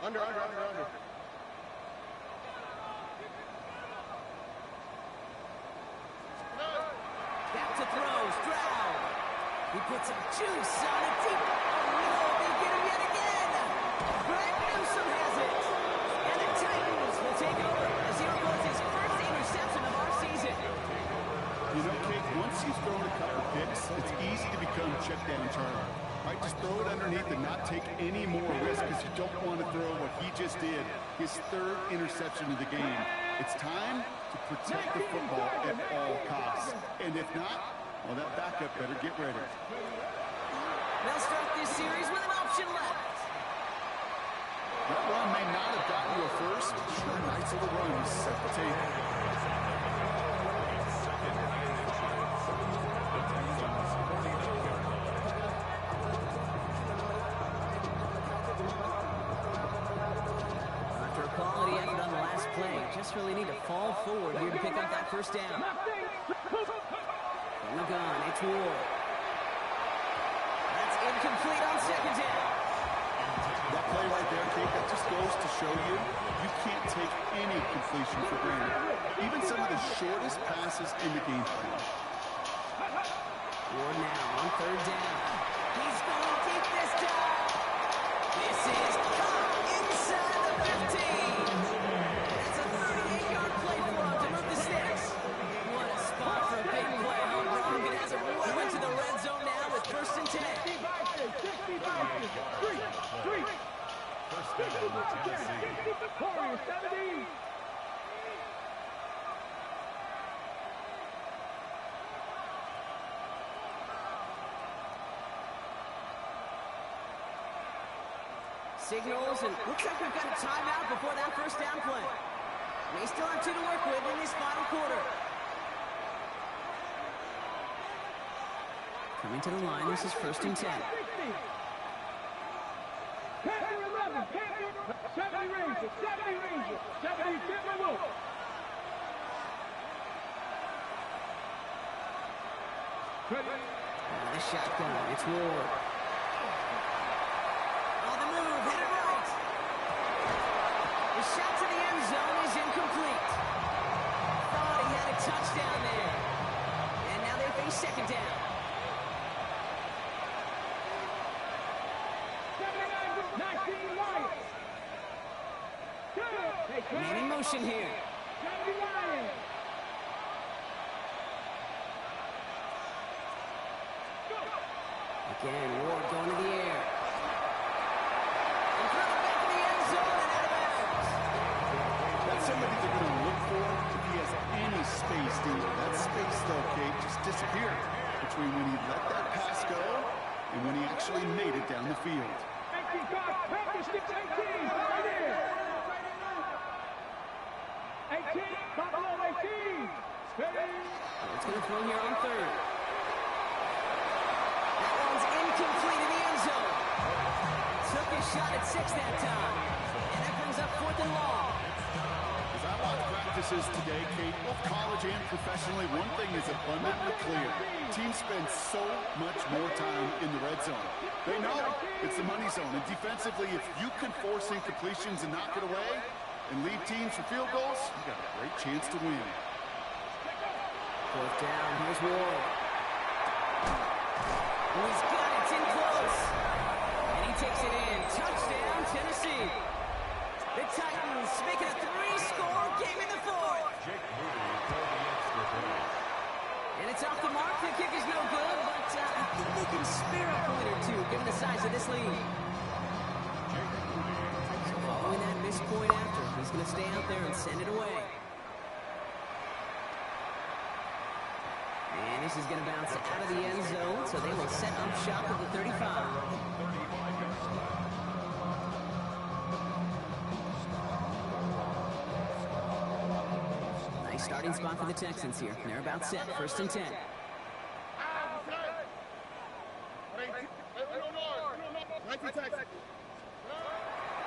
[SPEAKER 4] Under.
[SPEAKER 1] Back to throw, Stroud. He puts some juice on it deep. Oh no, they get him yet again. Greg Newsome has it. And the Titans will take over as he records his first interception of our season.
[SPEAKER 2] You know, Kate, once you've thrown a couple picks, it's easy to become check down target. Right, just throw it underneath and not take any more risk because you don't want to throw what he just did, his 3rd interception of the game. It's time to protect the football at all costs. And if not, well, that backup better get ready.
[SPEAKER 1] They'll start this series with an option left.
[SPEAKER 2] That run may not have gotten you a first. Sure, nice little run. You set the table.
[SPEAKER 1] After a quality effort on the last play, just really need to fall forward here to pick up that first down. From the gun, it's Ward. That's incomplete on 2nd down.
[SPEAKER 2] That play right there, Kate, that just goes to show you, you can't take any completion for granted. Even some of the shortest passes in the game plan.
[SPEAKER 1] Ward now on 3rd down. He's going deep this time. This is caught inside the 15. That's a 38-yard play for him to move the sticks. What a spot for a big play. Rogan has it well into the red zone now with 1st and 10.
[SPEAKER 3] First down, Tennessee.
[SPEAKER 1] Signals, and looks like we've got a timeout before that first down play. They still have 2 to work with in this final quarter. Coming to the line, this is 1st and 10.
[SPEAKER 5] 70 Rangers, 70 Timberwolves.
[SPEAKER 1] The shotgun, it's Ward. On the move, hit it right. The shot to the end zone is incomplete. Thought he had a touchdown there. And now they face 2nd down.
[SPEAKER 5] 19 Lions.
[SPEAKER 1] Man in motion here.
[SPEAKER 5] 70 Lions.
[SPEAKER 1] Again, Ward going to the air. And throw it back in the end zone and out of bounds.
[SPEAKER 2] That's somebody they're going to look for if he has any space, dude. That space, though, Kate, just disappeared between when he let that pass go and when he actually made it down the field.
[SPEAKER 5] 18 guard, practice 18, right here. 18, Buffalo 18.
[SPEAKER 1] It's going to throw here on 3rd. That one's incomplete in the end zone. Took a shot at 6 that time. And that brings up 4th and long.
[SPEAKER 2] As I watch practices today, Kate, both college and professionally, one thing is abundantly clear. Teams spend so much more time in the red zone. They know it's the money zone. And defensively, if you can force incompletions and knock it away and lead teams for field goals, you got a great chance to win.
[SPEAKER 1] 4th down, here's Ward. Oh, he's got it, it's in close. And he takes it in. Touchdown, Tennessee. The Titans making a 3-score game in the 4th.
[SPEAKER 3] Jake Moody for the extra point.
[SPEAKER 1] And it's off the mark. The kick is no good, but I think they can spare a point or two given the size of this lead. So following that missed point after, he's going to stay out there and send it away. And this is going to bounce out of the end zone, so they will set up shop at the 35.
[SPEAKER 3] 35 yards left.
[SPEAKER 1] Nice starting spot for the Texans here. They're about set. 1st and 10.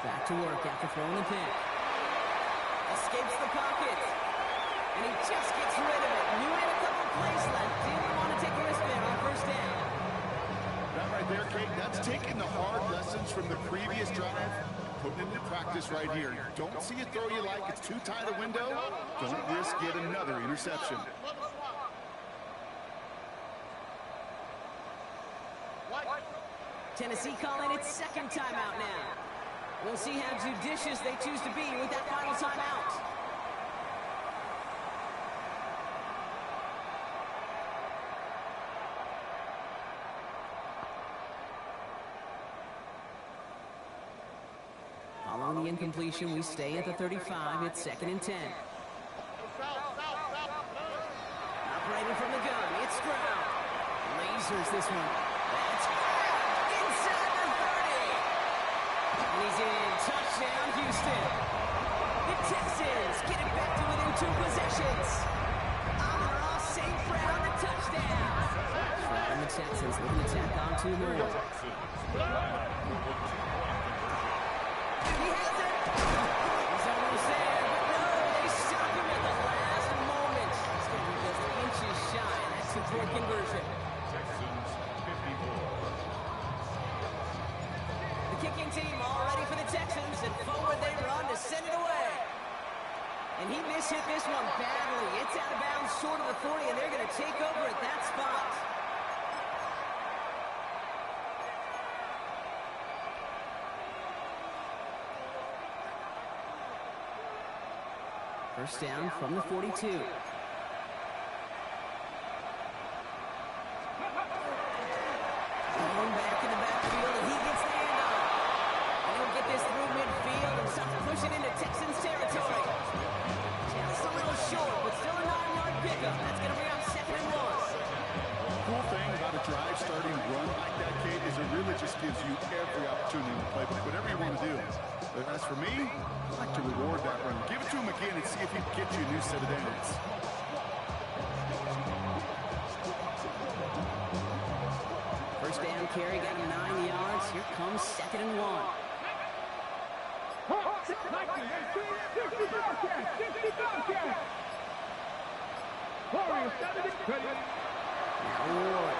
[SPEAKER 1] Back to work after throwing the pick. Escapes the pocket. And he just gets rid of it. Knew he had a couple plays left. Didn't want to take a risk there on 1st down.
[SPEAKER 2] That right there, Kate, that's taking the hard lessons from the previous drive, putting it into practice right here. Don't see it throw you like it's too tight a window. Don't risk yet another interception.
[SPEAKER 1] Tennessee calling its 2nd timeout now. We'll see how judicious they choose to be with that final timeout. Following the incompletion, we stay at the 35. It's 2nd and 10. Operating from the gun, it's Stroud. Lasers this one. That's Stroud inside the 30. And he's in. Touchdown, Houston. The Texans get it back to within 2 possessions. Amon-Ra St. Brown, the touchdown. Stroud and the Texans looking to tack on 2 more. He has it. He's almost there, but no, they stop him at the last moment. He's going to be just inches shy of that 2-point conversion.
[SPEAKER 3] Texans 54.
[SPEAKER 1] The kicking team all ready for the Texans, and forward they run to send it away. And he mishit this one badly. It's out of bounds short of the 40, and they're going to take over at that spot. First down from the 42. Going back in the backfield, and he gets the handoff. And he'll get this through midfield and start pushing into Texans territory. Just a little short, but still a 9-yard pickup. That's going to bring out 2nd and 1.
[SPEAKER 2] The cool thing about a drive starting run like that, Kate, is it really just gives you every opportunity to play with whatever you want to do. But as for me, I to reward that run. Give it to him again and see if he can get you a new set of downs.
[SPEAKER 1] First down carry, got him 9 yards. Here comes 2nd and 1.
[SPEAKER 5] 60 Bobcats. Warriors started it ready.
[SPEAKER 1] Now Ward.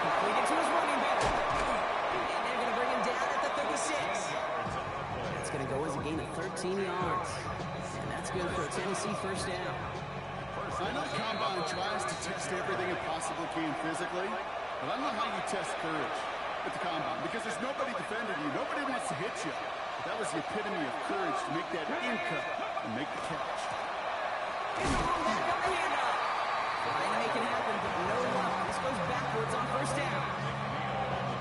[SPEAKER 1] Completed to his running back. And they're going to bring him down at the 36. That's going to go as a gain of 13 yards. And that's good for a Tennessee first down.
[SPEAKER 2] I know Combine tries to test everything it possibly can physically, but I don't know how you test courage at the Combine because there's nobody defending you. Nobody wants to hit you. But that was the epitome of courage to make that in cut and make the catch.
[SPEAKER 1] Here's the room back on the handoff. Trying to make it happen, but no luck. This goes backwards on first down.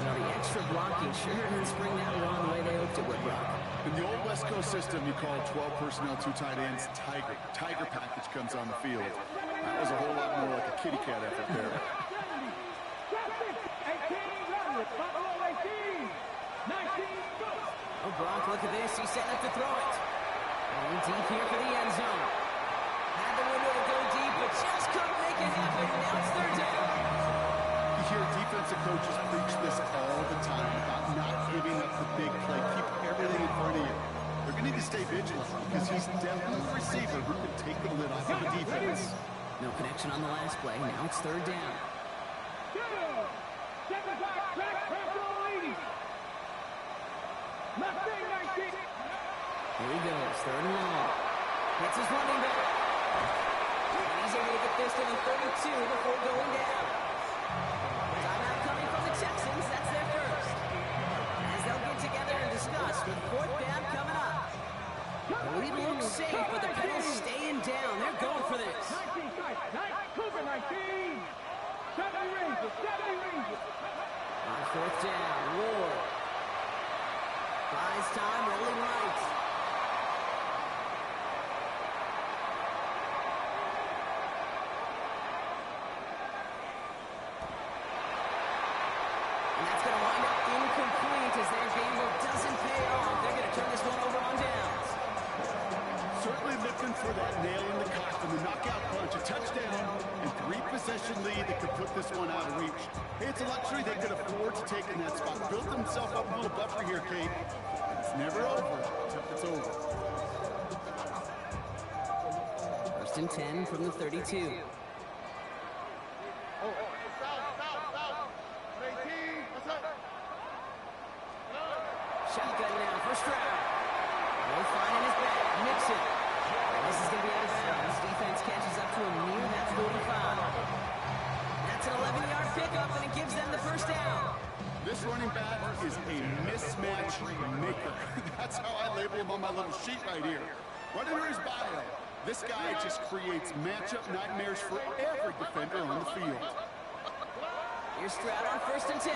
[SPEAKER 1] Now the extra blocking sure didn't spring that run the way they hoped it would, Brock.
[SPEAKER 2] In the old West Coast system, you call 12 personnel, 2 tight ends, Tiger. Tiger package comes on the field. That was a whole lot more like a kitty cat effort there.
[SPEAKER 5] 18 run. Buffalo 18. 19 go.
[SPEAKER 1] Oh, Brock, look at this. He's setting up to throw it. Going deep here for the end zone. Had the window to go deep, but just couldn't make it happen. Now it's 3rd down.
[SPEAKER 2] You hear defensive coaches preach this all the time about not giving up the big play. Keep everything in front of you. They're going to need to stay vigilant because he's definitely a receiver who can take the lid off of the defense.
[SPEAKER 1] No connection on the last play. Now it's 3rd down.
[SPEAKER 5] 2. Second back, track, Purple leading. Mustang 19.
[SPEAKER 1] Here he goes. 3rd and long. Hits his running back. And he's able to get this to the 32 before going down. Timeout coming from the Texans. That's their first. As they'll get together and discuss with 4th down coming up. The lead looks safe, but the Penguins staying down. They're going for this.
[SPEAKER 5] 19 strikes. Cougar 19. 70 Rangers. 70 Rangers.
[SPEAKER 1] On 4th down, Ward. Buys time, rolling right. And that's going to wind up incomplete as their gamble doesn't pay off. They're going to turn this one over on downs.
[SPEAKER 2] Certainly looking for that nail in the coffin, the knockout punch, a touchdown, and 3-possession lead that could put this one out of reach. Hey, it's a luxury they could afford to take in that spot. Built themselves up a little buffer here, Kate. It's never over until it's over.
[SPEAKER 1] 1st and 10 from the 32. Shotgun now for Stroud. No fine in his back. Mixon. And this is going to be out of bounds. Defense catches up to him near that 45. That's an 11-yard pickup, and it gives them the first down.
[SPEAKER 2] This running back is a mismatch maker. That's how I label him on my little sheet right here. Right under his bio, this guy just creates matchup nightmares for every defender on the field.
[SPEAKER 1] Here's Stroud on 1st and 10.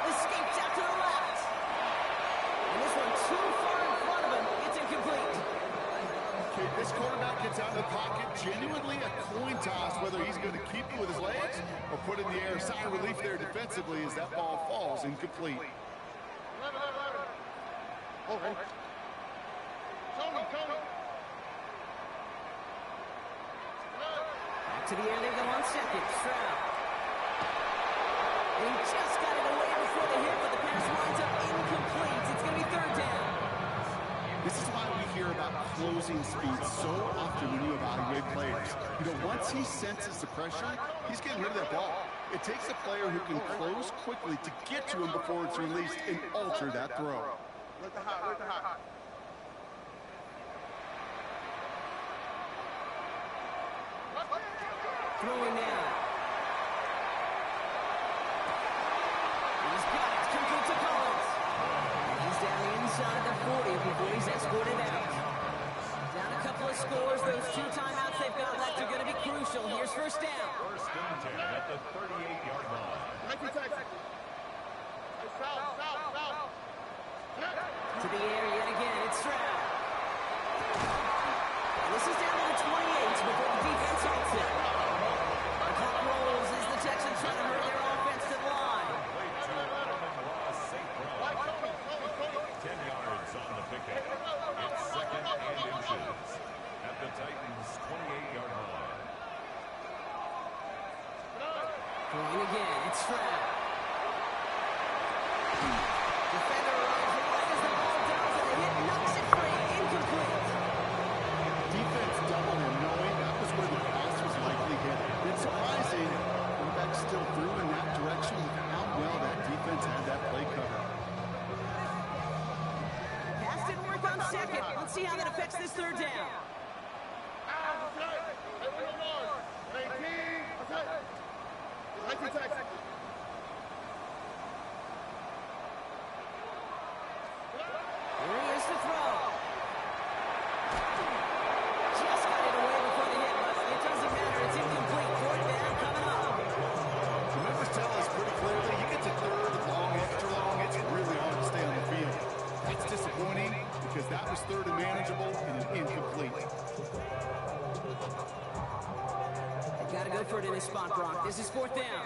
[SPEAKER 1] Escapes out to the left. And this one too far in front of him. It's incomplete.
[SPEAKER 2] Okay, this quarterback gets out of the pocket, genuinely a coin toss, whether he's going to keep it with his legs or put it in the air. Sigh of relief there defensively as that ball falls incomplete.
[SPEAKER 4] Okay. Tony.
[SPEAKER 1] Back to the air they go on 2nd. Stroud. He just got it away before the hit, but the pass winds up incomplete. It's going to be 3rd down.
[SPEAKER 2] This is why we hear about closing speed so often when you evaluate players. You know, once he senses the pressure, he's getting rid of that ball. It takes a player who can close quickly to get to him before it's released and alter that throw.
[SPEAKER 4] Let the hot.
[SPEAKER 1] Throwing now. He's got it. Complete to Collins. And he's down inside the 40 before he's escorted out. Down a couple of scores. Those 2 timeouts they've got left are going to be crucial. Here's 1st down.
[SPEAKER 3] 1st and 10 at the 38-yard line.
[SPEAKER 1] To the air yet again. It's Stroud. And this is down to the 28 before the defense halts it. The clock Going again. It's Stroud. Defender arrives right as the ball does, and the hit knocks it free. Incomplete.
[SPEAKER 2] Defense doubled him, knowing that was where the pass was likely hit. It's surprising. Quarterback still threw in that direction with how well that defense had that play covered.
[SPEAKER 1] Pass didn't work on second. Let's see how that affects this third down. Here he is to throw. Just got it away before the hit, but it doesn't matter. It's incomplete. Fourth down coming up.
[SPEAKER 2] The numbers tell us pretty clearly, you get to third, long, extra long, it's really hard to stay on the field. That's disappointing because that was third and manageable and an incomplete.
[SPEAKER 1] They've got to go for it in this spot, Brock. This is fourth down.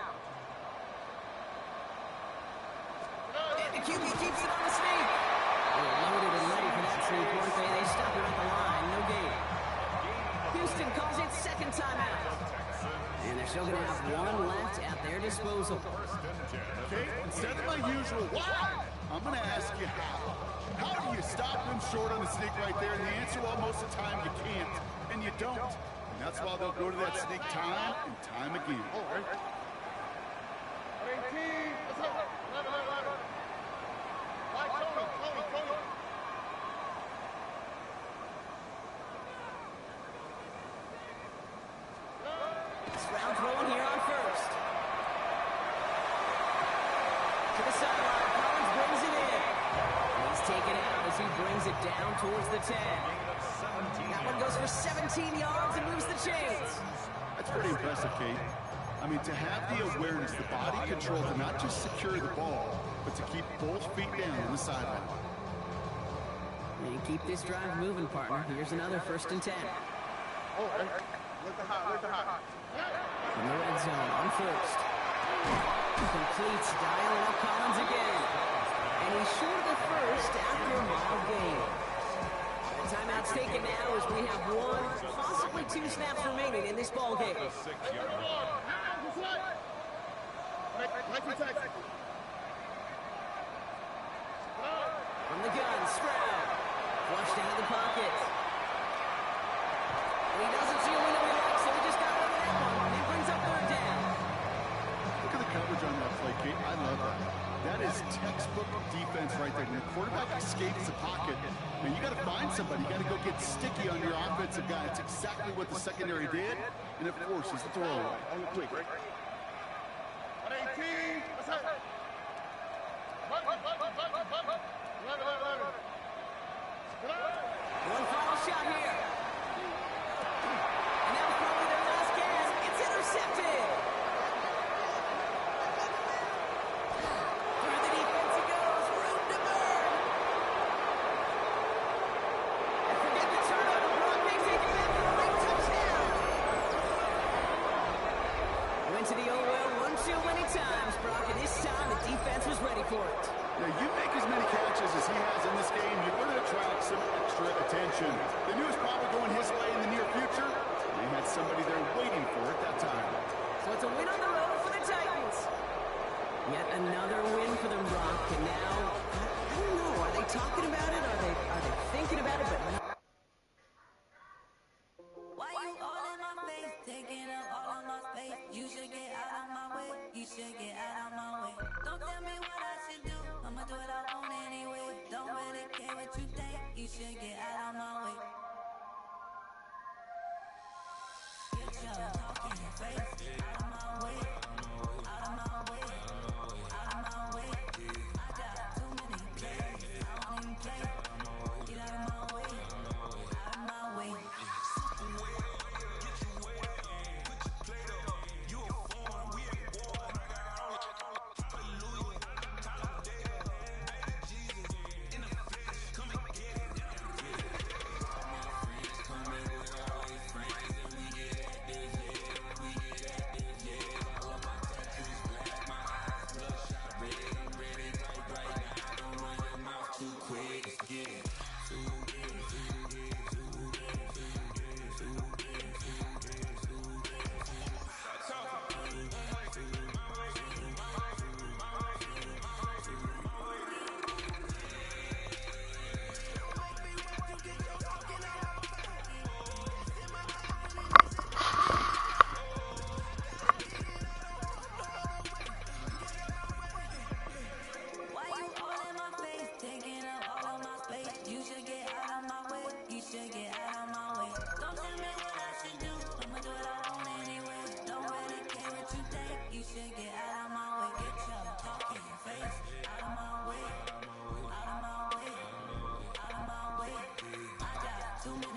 [SPEAKER 1] And the QB keeps it on the sneak. They're loaded and ready for that sneak, weren't they? They stop it at the line. No gain. Houston calls it second timeout. And they're still going to have one left at their disposal.
[SPEAKER 2] Okay, instead of my usual why, I'm going to ask you how. How do you stop him short on the sneak right there? And the answer, well, most of the time you can't, and you don't. And that's why they'll go to that sneak time and time again.
[SPEAKER 1] Stroud throwing here on first. To the sideline, Collins brings it in. And he's taken out as he brings it down towards the 10. That one goes for 17 yards and moves the chains.
[SPEAKER 2] That's pretty impressive, Kate. I mean, to have the awareness, the body control to not just secure the ball, but to keep both feet down on the sideline.
[SPEAKER 1] And keep this drive moving, partner. Here's another 1st and 10. In the red zone on first. Completes, dialing up Collins again. And he's short of the first after a mild gain. The timeout's taken now as we have one, possibly 2 snaps remaining in this ball game. From the gun, Stroud. Flushed out of the pocket. And he doesn't see a window he likes, so he just got rid of that one. And he brings up third down.
[SPEAKER 2] Look at the coverage on that play, Kate. I love that. That is textbook defense right there. When the quarterback escapes the pocket, man, you got to find somebody. You got to go get sticky on your offensive guy. It's exactly what the secondary did, and it forces the throwaway. Quick.
[SPEAKER 1] One final shot here. And that was probably their last gas. It's intercepted. Through the defense it goes. Room to burn. And forget the turnover. Brock may take it back for a late touchdown. Went to the old well 1-2 many times, Brock, and this time the defense was ready for it.
[SPEAKER 2] Now, you make as many catches as he has in this game, you're going to attract some extra attention. They knew it was probably going his way in the near future. They had somebody there waiting for it that time.
[SPEAKER 1] So it's a win on the road for the Titans. Yet another win for them, Brock. And now, I don't know, are they talking about it? Are they thinking about it? But
[SPEAKER 6] Why you all in my face, taking up all of my space? You should get out of my way. You should get out of my way. Don't tell me what I should do. I'ma do what I want anyway. Don't really care what you think. You should get out of my way. Get your talking face out of my way. Out of my way. Out of my way. I got too many plays. I won't even play. Get out of my way. Out of my way. Too many